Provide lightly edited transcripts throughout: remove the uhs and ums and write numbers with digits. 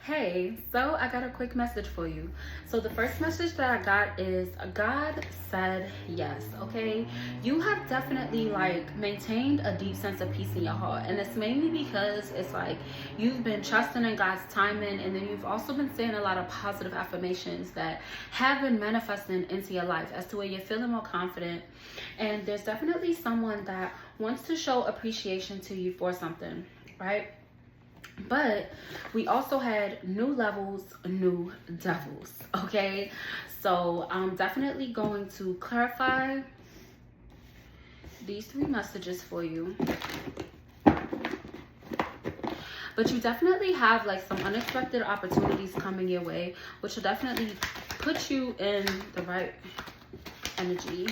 Hey, so I got a quick message for you. So the first message that I got is God said yes, okay? You have definitely like maintained a deep sense of peace in your heart. And it's mainly because it's like you've been trusting in God's timing, and then you've also been saying a lot of positive affirmations that have been manifesting into your life as to where you're feeling more confident. And there's definitely someone that wants to show appreciation to you for something, right? But we also had new levels, new devils, okay? So I'm definitely going to clarify these three messages for you. But you definitely have like some unexpected opportunities coming your way, which will definitely put you in the right energy.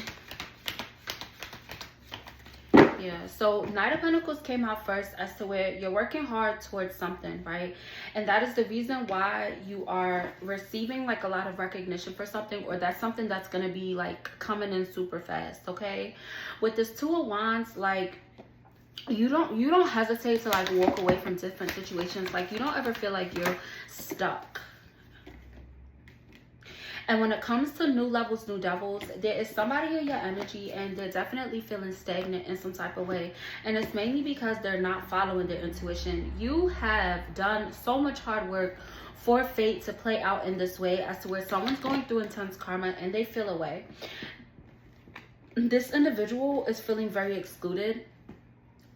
Yeah, so Knight of Pentacles came out first as to where you're working hard towards something, right? And that is the reason why you are receiving like a lot of recognition for something, or that's something that's going to be like coming in super fast, okay? With this Two of Wands, like you don't hesitate to like walk away from different situations. Like you don't ever feel like you're stuck. And when it comes to new levels, new devils, there is somebody in your energy and they're definitely feeling stagnant in some type of way. And it's mainly because they're not following their intuition. You have done so much hard work for fate to play out in this way as to where someone's going through intense karma and they feel away. This individual is feeling very excluded.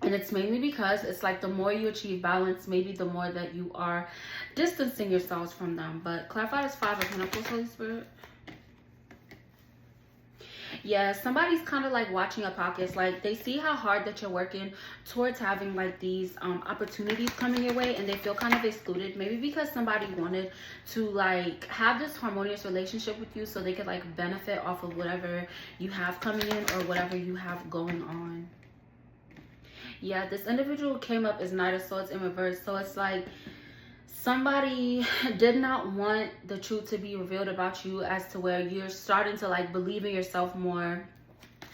And it's mainly because it's like the more you achieve balance, maybe the more that you are distancing yourselves from them. But clarify this Five of Pentacles, Holy Spirit. Yeah, somebody's kind of like watching your pockets. Like they see how hard that you're working towards having like these opportunities coming your way, and they feel kind of excluded. Maybe because somebody wanted to like have this harmonious relationship with you so they could like benefit off of whatever you have coming in or whatever you have going on. Yeah, this individual came up as Knight of Swords in reverse. So it's like somebody did not want the truth to be revealed about you as to where you're starting to like believe in yourself more.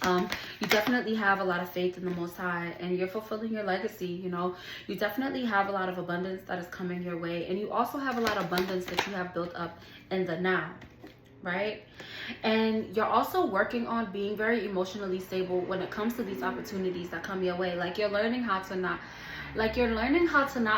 You definitely have a lot of faith in the Most High, and you're fulfilling your legacy. You know, you definitely have a lot of abundance that is coming your way, and you also have a lot of abundance that you have built up in the now, right? And you're also working on being very emotionally stable when it comes to these opportunities that come your way. Like you're learning how to not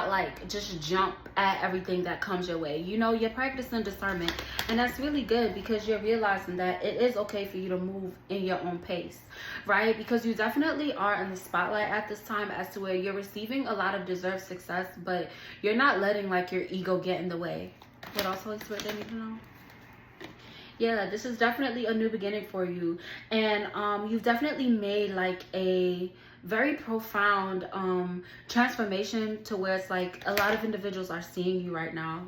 like just jump at everything that comes your way. You know, you're practicing discernment, and that's really good because you're realizing that it is okay for you to move in your own pace, right? Because you definitely are in the spotlight at this time as to where you're receiving a lot of deserved success, but you're not letting like your ego get in the way. What else, Holy Spirit, they need to know? Yeah, this is definitely a new beginning for you. And you've definitely made like a very profound transformation to where it's like a lot of individuals are seeing you right now.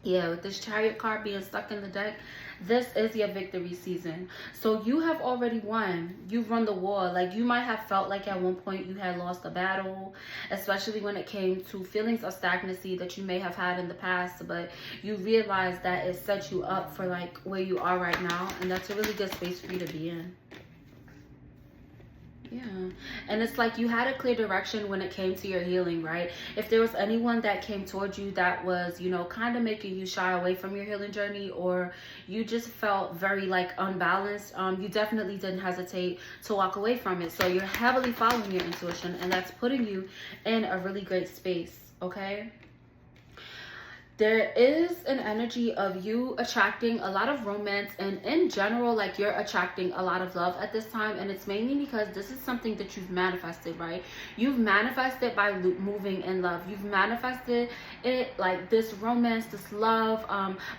Yeah, with this Chariot card being stuck in the deck, this is your victory season. So you have already won. You've won the war. Like you might have felt like at one point you had lost a battle, especially when it came to feelings of stagnancy that you may have had in the past, but you realize that it sets you up for like where you are right now, and that's a really good space for you to be in. Yeah, and it's like you had a clear direction when it came to your healing, right? If there was anyone that came towards you that was, you know, kind of making you shy away from your healing journey, or you just felt very like unbalanced, you definitely didn't hesitate to walk away from it. So you're heavily following your intuition, and that's putting you in a really great space, okay? There is an energy of you attracting a lot of romance, and in general, like you're attracting a lot of love at this time. And it's mainly because this is something that you've manifested, right? You've manifested by moving in love. You've manifested it like this romance, this love,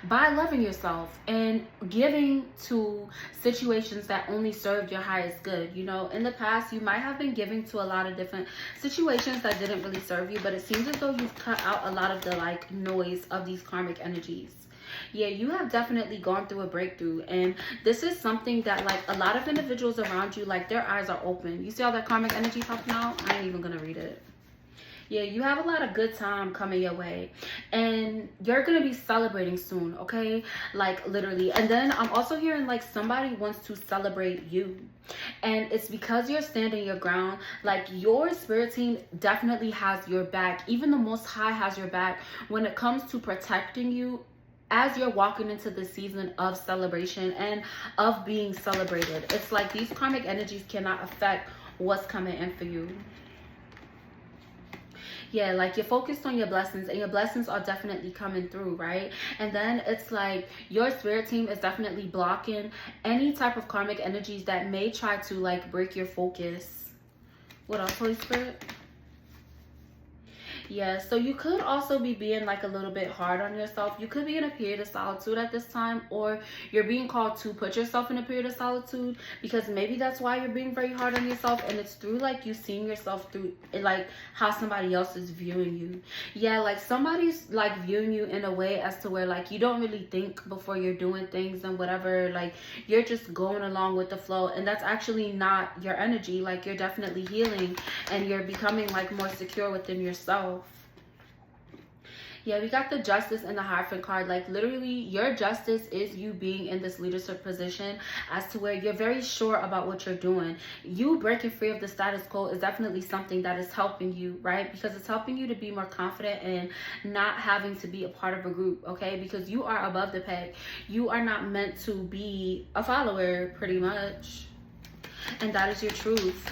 by loving yourself and giving to situations that only served your highest good. You know, in the past, you might have been giving to a lot of different situations that didn't really serve you, but it seems as though you've cut out a lot of the like noise of these karmic energies. Yeah, you have definitely gone through a breakthrough, and this is something that like a lot of individuals around you, like their eyes are open. You see all that karmic energy popping out? I ain't even gonna read it. Yeah, you have a lot of good time coming your way, and you're gonna be celebrating soon, okay? Like literally. And then I'm also hearing like somebody wants to celebrate you, and it's because you're standing your ground. Like your spirit team definitely has your back. Even the Most High has your back when it comes to protecting you as you're walking into the season of celebration and of being celebrated. It's like these karmic energies cannot affect what's coming in for you. Yeah, like you're focused on your blessings, and your blessings are definitely coming through, right? And then it's like your spirit team is definitely blocking any type of karmic energies that may try to like break your focus. What else, Holy Spirit? Yeah, so you could also be being like a little bit hard on yourself. You could be in a period of solitude at this time, or you're being called to put yourself in a period of solitude, because maybe that's why you're being very hard on yourself, and it's through like you seeing yourself through like how somebody else is viewing you. Yeah, like somebody's like viewing you in a way as to where like you don't really think before you're doing things and whatever. Like you're just going along with the flow, and that's actually not your energy. Like you're definitely healing, and you're becoming like more secure within yourself. Yeah, we got the Justice and the Hierophant card. Like literally your justice is you being in this leadership position as to where you're very sure about what you're doing. You breaking free of the status quo is definitely something that is helping you, right? Because it's helping you to be more confident and not having to be a part of a group, okay? Because you are above the peg. You are not meant to be a follower, pretty much. And that is your truth.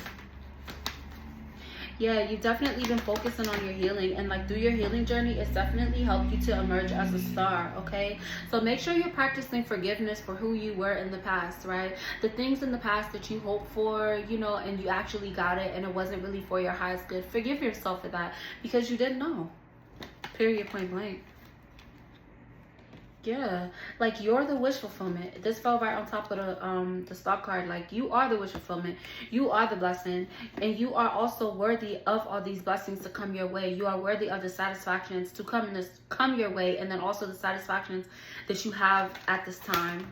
Yeah, you've definitely been focusing on your healing, and like through your healing journey, it's definitely helped you to emerge as a star, okay? So make sure you're practicing forgiveness for who you were in the past, right? The things in the past that you hoped for, you know, and you actually got it and it wasn't really for your highest good. Forgive yourself for that, because you didn't know. Period, point blank. Yeah, like you're the wish fulfillment. This fell right on top of the stock card. Like you are the wish fulfillment. You are the blessing, and you are also worthy of all these blessings to come your way. You are worthy of the satisfactions to come your way, and then also the satisfactions that you have at this time.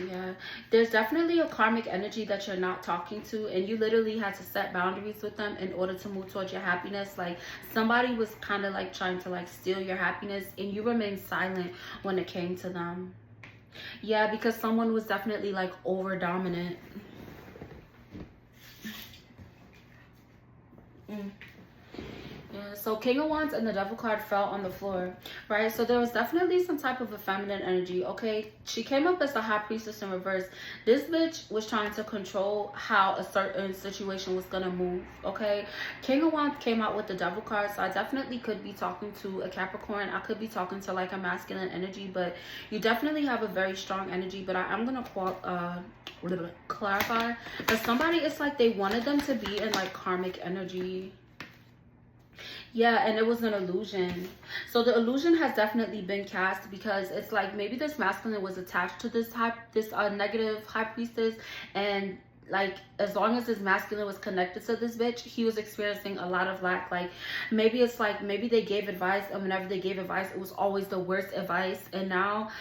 Yeah, there's definitely a karmic energy that you're not talking to, and you literally had to set boundaries with them in order to move towards your happiness. Like somebody was kind of like trying to like steal your happiness, and you remained silent when it came to them. Yeah, because someone was definitely like over dominant. Yeah, so King of Wands and the Devil card fell on the floor, right? So there was definitely some type of a feminine energy, okay? She came up as the High Priestess in reverse. This bitch was trying to control how a certain situation was going to move, okay? King of Wands came out with the Devil card, so I definitely could be talking to a Capricorn. I could be talking to like a masculine energy, but you definitely have a very strong energy. But I'm going to clarify that somebody, it's like they wanted them to be in like karmic energy. Yeah, and it was an illusion. So the illusion has definitely been cast, because it's like maybe this masculine was attached to this negative high priestess, and like as long as this masculine was connected to this bitch, he was experiencing a lot of lack. Like maybe it's like maybe they gave advice, and whenever they gave advice, it was always the worst advice. And now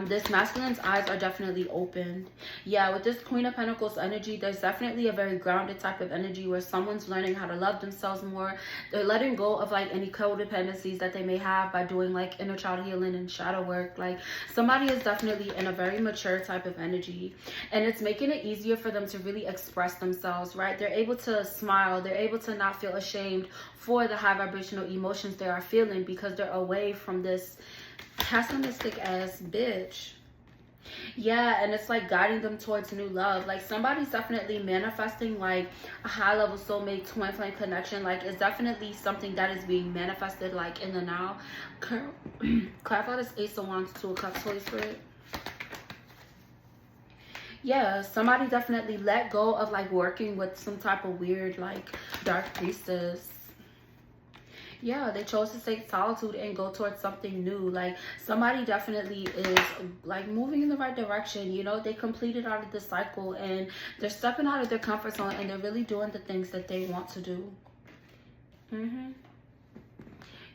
this masculine's eyes are definitely opened. Yeah, with this Queen of Pentacles energy, there's definitely a very grounded type of energy where someone's learning how to love themselves more. They're letting go of like any codependencies that they may have by doing like inner child healing and shadow work. Like somebody is definitely in a very mature type of energy, and it's making it easier for them to really express themselves, right? They're able to smile. They're able to not feel ashamed for the high vibrational emotions they are feeling, because they're away from this pessimistic ass bitch. Yeah, and it's like guiding them towards new love. Like somebody's definitely manifesting like a high level soulmate twin flame connection. Like it's definitely something that is being manifested like in the now. Clarify this Ace of Wands, Two of Cups, Holy Spirit. Yeah, somebody definitely let go of like working with some type of weird like dark priestess. Yeah, they chose to take solitude and go towards something new. Like somebody definitely is like moving in the right direction. You know, they completed out of the cycle, and they're stepping out of their comfort zone, and they're really doing the things that they want to do.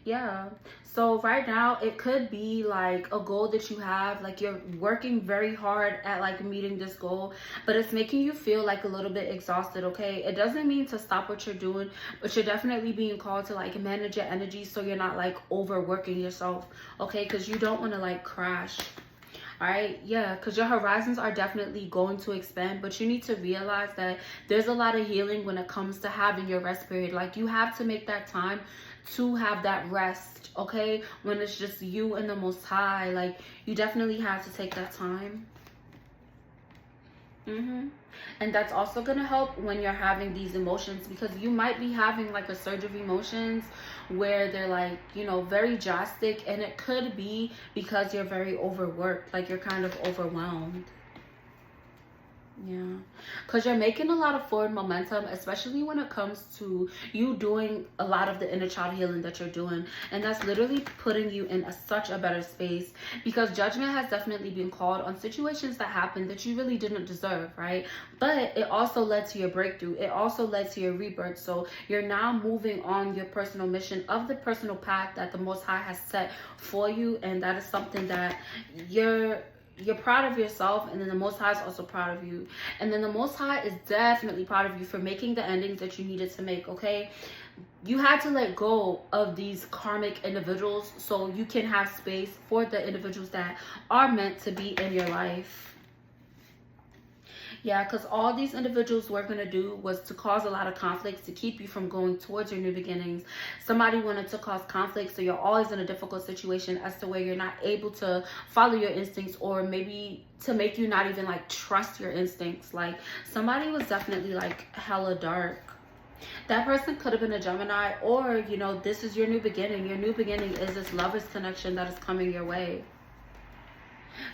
Yeah. So right now it could be like a goal that you have, like you're working very hard at like meeting this goal, but it's making you feel like a little bit exhausted, okay? It doesn't mean to stop what you're doing, but you're definitely being called to like manage your energy so you're not like overworking yourself, okay? Because you don't want to like crash. All right, yeah, because your horizons are definitely going to expand, but you need to realize that there's a lot of healing when it comes to having your rest period. Like, you have to make that time to have that rest, okay? When it's just you and the Most High, like, you definitely have to take that time. And that's also going to help when you're having these emotions, because you might be having like a surge of emotions where they're like, you know, very drastic, and it could be because you're very overworked, like you're kind of overwhelmed. Yeah, because you're making a lot of forward momentum, especially when it comes to you doing a lot of the inner child healing that you're doing. And that's literally putting you in such a better space, because judgment has definitely been called on situations that happened that you really didn't deserve, right? But it also led to your breakthrough. It also led to your rebirth. So you're now moving on your personal mission of the personal path that the Most High has set for you. And that is something that you're proud of yourself, and then the Most High is also proud of you. And then the Most High is definitely proud of you for making the endings that you needed to make, okay? You had to let go of these karmic individuals so you can have space for the individuals that are meant to be in your life. Yeah, because all these individuals were going to do was to cause a lot of conflicts to keep you from going towards your new beginnings. Somebody wanted to cause conflict, so you're always in a difficult situation as to where you're not able to follow your instincts, or maybe to make you not even like trust your instincts. Like, somebody was definitely like hella dark. That person could have been a Gemini, or, you know, this is your new beginning. Your new beginning is this lover's connection that is coming your way,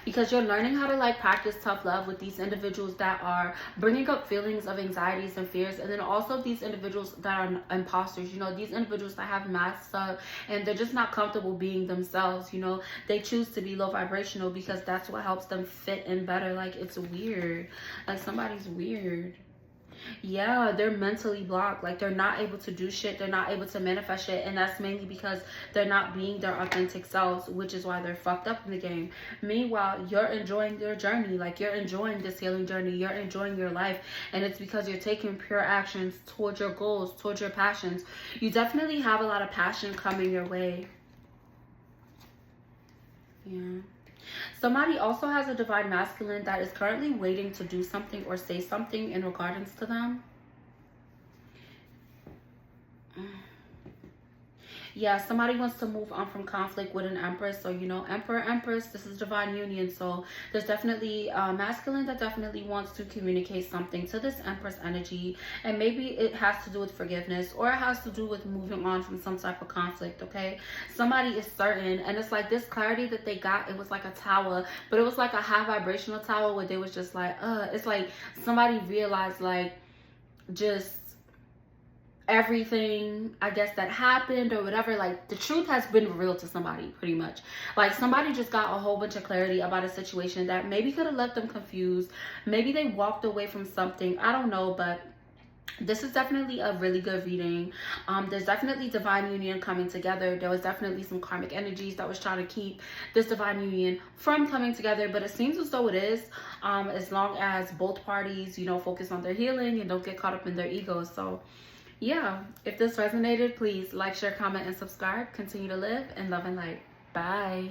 because you're learning how to like practice tough love with these individuals that are bringing up feelings of anxieties and fears. And then also these individuals that are imposters, you know, these individuals that have masks up and they're just not comfortable being themselves. You know, they choose to be low vibrational because that's what helps them fit in better. Like, it's weird, like somebody's weird. Yeah, they're mentally blocked. Like, they're not able to do shit. They're not able to manifest shit. And that's mainly because they're not being their authentic selves, which is why they're fucked up in the game. Meanwhile, you're enjoying your journey. Like, you're enjoying this healing journey. You're enjoying your life. And it's because you're taking pure actions towards your goals, towards your passions. You definitely have a lot of passion coming your way. Yeah. Somebody also has a divine masculine that is currently waiting to do something or say something in regards to them. Yeah, somebody wants to move on from conflict with an Empress. So, you know, Emperor, Empress, this is divine union. So there's definitely a masculine that definitely wants to communicate something to this Empress energy. And maybe it has to do with forgiveness, or it has to do with moving on from some type of conflict, okay? Somebody is certain, and it's like this clarity that they got, it was like a tower, but it was like a high vibrational tower where they was just like, it's like somebody realized like just everything, I guess, that happened or whatever. Like, the truth has been revealed to somebody, pretty much. Like, somebody just got a whole bunch of clarity about a situation that maybe could have left them confused. Maybe they walked away from something, I don't know. But this is definitely a really good reading. There's definitely divine union coming together. There was definitely some karmic energies that was trying to keep this divine union from coming together, but it seems as though it is, as long as both parties, you know, focus on their healing and don't get caught up in their egos. So yeah, if this resonated, please like, share, comment, and subscribe. Continue to live in love and light. Bye.